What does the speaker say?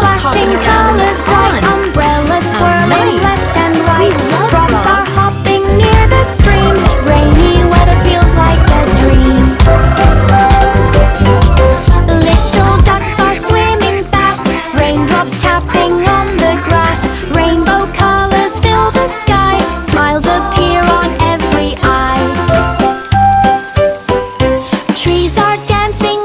Flashing colors, bright umbrellas twirling left and right. Frogs are hopping near the stream. Rainy weather feels like a dream. Little ducks are swimming fast. Raindrops tapping on the grass. Rainbow colors fill the sky. Smiles appear on every eye. Trees are dancing